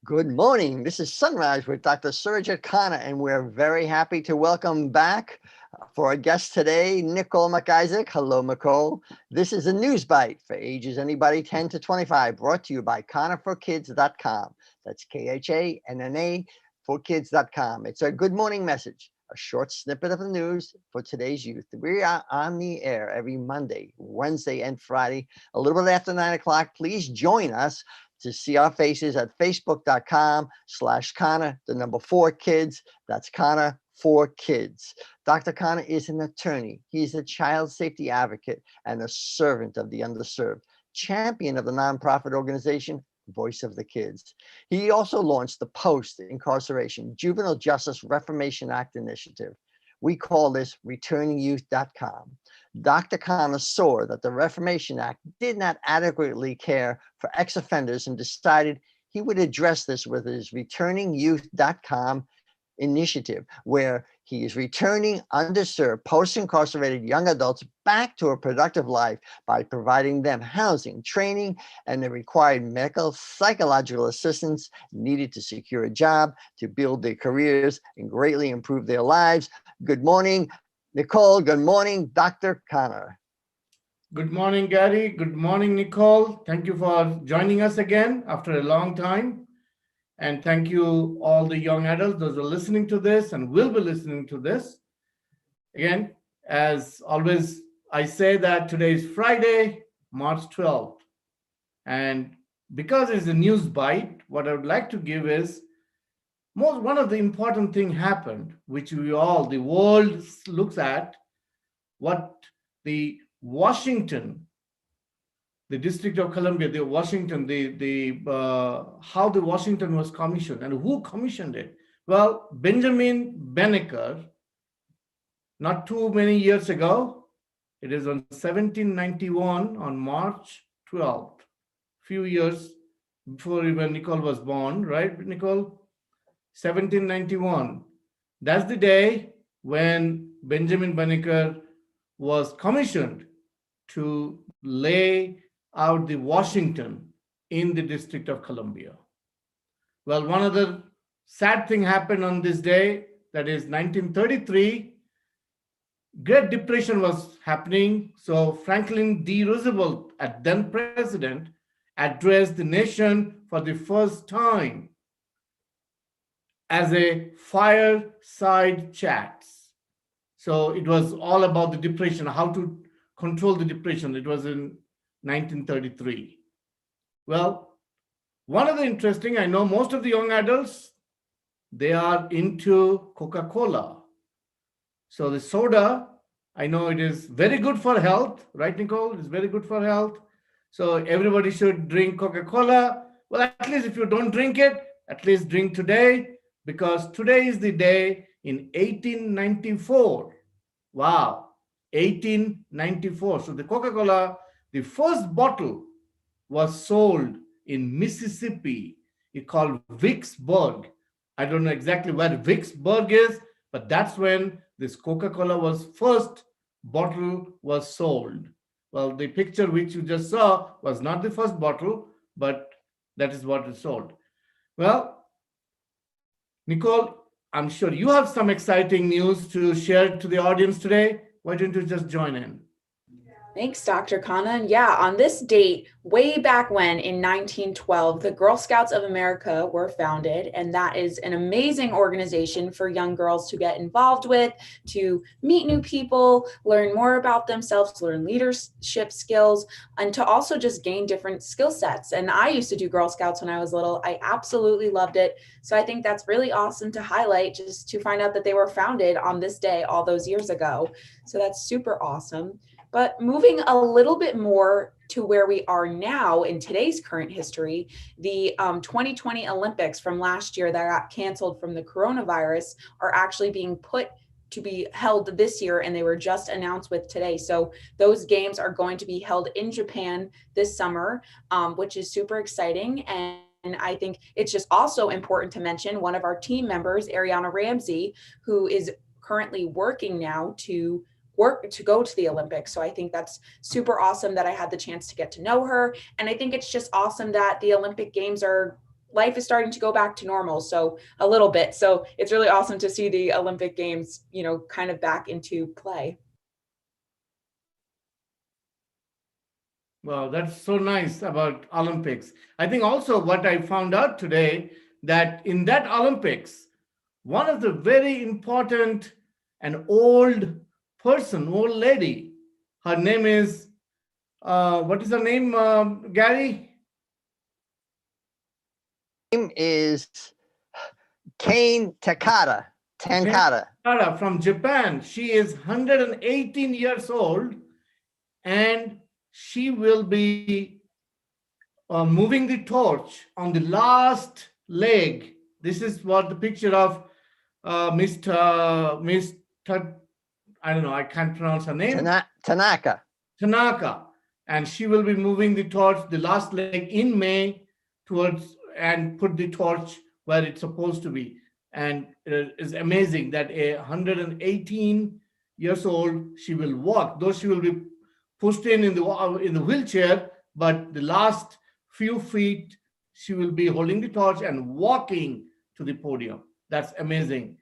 Good morning. This is SunRISE with Dr. Surajit Khanna, and we're very happy to welcome back for our guest today, Nicole McIsaac. Hello, Nicole. This is a Newsbite for ages anybody 10 to 25, brought to you by KhannaForKids.com. That's KHANNA for kids.com. It's a good morning message, a short snippet of the news for today's youth. We are on the air every Monday, Wednesday, and Friday, a little bit after 9 o'clock. Please join us to see our faces at facebook.com/Khanna, the number 4 kids. That's Khanna for Kids. Dr. Khanna is an attorney. He's a child safety advocate and a servant of the underserved, champion of the nonprofit organization, Voice of the Kids. He also launched the Post-Incarceration Juvenile Justice Reformation Act initiative. We call this returningyouth.com. Dr. Khanna saw that the Reformation Act did not adequately care for ex-offenders and decided he would address this with his returningyouth.com initiative, where he is returning underserved, post-incarcerated young adults back to a productive life by providing them housing, training, and the required medical, psychological assistance needed to secure a job, to build their careers, and greatly improve their lives. Good morning, Nicole. Good morning, Dr. Khanna. Good morning, Gary. Good morning, Nicole. Thank you for joining us again after a long time. And thank you, all the young adults, those who are listening to this and will be listening to this. Again, as always, I say that today is Friday, March 12th. And because it's a news bite, what I would like to give is one of the important things happened, which the world looks at, what the Washington, the District of Columbia, the Washington, how the Washington was commissioned and who commissioned it. Well, Benjamin Banneker, not too many years ago, it is on 1791 on March 12th, few years before even Nicole was born, right, Nicole? 1791. That's the day when Benjamin Banneker was commissioned to lay out the Washington in the District of Columbia. Well, one other sad thing happened on this day, that is 1933. Great Depression was happening. So Franklin D. Roosevelt, at then president, addressed the nation for the first time as a fireside chats. So it was all about the depression, how to control the depression. It was in 1933. Well, one of the interesting, I know most of the young adults, they are into Coca-Cola. So the soda, I know it is very good for health, right, Nicole? It's very good for health. So everybody should drink Coca-Cola. Well, at least if you don't drink it, at least drink today, because today is the day in 1894. Wow, 1894. So the Coca-Cola, the first bottle was sold in Mississippi. It's called Vicksburg. I don't know exactly where Vicksburg is, but that's when this Coca-Cola first bottle was sold. Well, the picture which you just saw was not the first bottle, but that is what is sold. Well, Nicole, I'm sure you have some exciting news to share to the audience today. Why don't you just join in? Thanks, Dr. Khanna. And yeah, on this date, way back when in 1912, the Girl Scouts of America were founded. And that is an amazing organization for young girls to get involved with, to meet new people, learn more about themselves, learn leadership skills, and to also just gain different skill sets. And I used to do Girl Scouts when I was little. I absolutely loved it. So I think that's really awesome to highlight, just to find out that they were founded on this day all those years ago. So that's super awesome. But moving a little bit more to where we are now in today's current history, the 2020 Olympics from last year that got canceled from the coronavirus are actually being put to be held this year, and they were just announced with today. So those games are going to be held in Japan this summer, which is super exciting. And I think it's just also important to mention one of our team members, Ariana Ramsey, who is currently working now to go to the Olympics. So I think that's super awesome that I had the chance to get to know her. And I think it's just awesome that the Olympic Games are life is starting to go back to normal. So a little bit. So it's really awesome to see the Olympic Games, kind of back into play. Well, that's so nice about Olympics. I think also what I found out today, that in that Olympics, one of the very important and old lady, her name is, what is her name, Gary? Name is Kane Takada. Takada from Japan. She is 118 years old, and she will be moving the torch on the last leg. This is what the picture of Mr. I don't know, I can't pronounce her name. Tanaka. And she will be moving the torch, the last leg, in May towards, and put the torch where it's supposed to be. And it is amazing that a 118 years old, she will walk, though she will be pushed in the wheelchair, but the last few feet, she will be holding the torch and walking to the podium. That's amazing.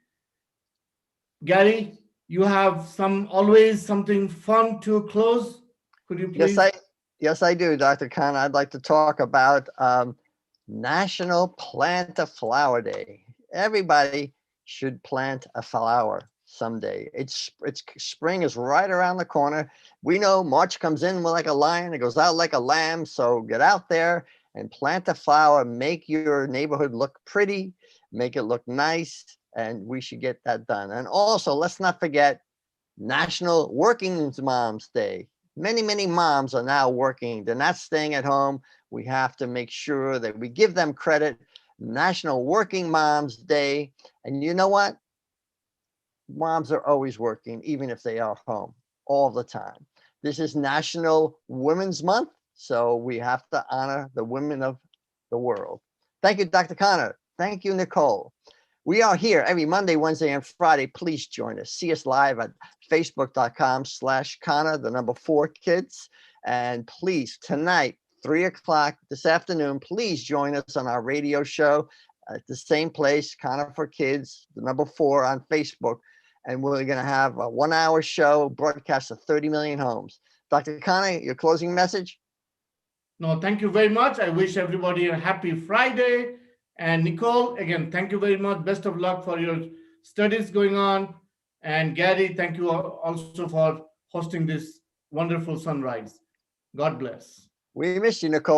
Gary, you have always something fun to close. Could you please? Yes, I do, Dr. Khanna. I'd like to talk about National Plant a Flower Day. Everybody should plant a flower someday. It's spring is right around the corner. We know March comes in like a lion, it goes out like a lamb. So get out there and plant a flower. Make your neighborhood look pretty, make it look nice, and we should get that done. And also, let's not forget National Working Moms Day. Many moms are now working. They're not staying at home. We have to make sure that we give them credit. National Working Moms Day. And you know what? Moms are always working, even if they are home, all the time. This is National Women's Month, so we have to honor the women of the world. Thank you, Dr. Khanna. Thank you, Nicole. We are here every Monday, Wednesday, and Friday. Please join us. See us live at facebook.com/Khanna, 4 kids. And please, tonight, 3 o'clock this afternoon, please join us on our radio show at the same place, Khanna for Kids, 4 on Facebook. And we're going to have a 1-hour show broadcast to 30 million homes. Dr. Khanna, your closing message? No, thank you very much. I wish everybody a happy Friday. And Nicole, again, thank you very much. Best of luck for your studies going on. And Gary, thank you also for hosting this wonderful SunRISE. God bless. We miss you, Nicole.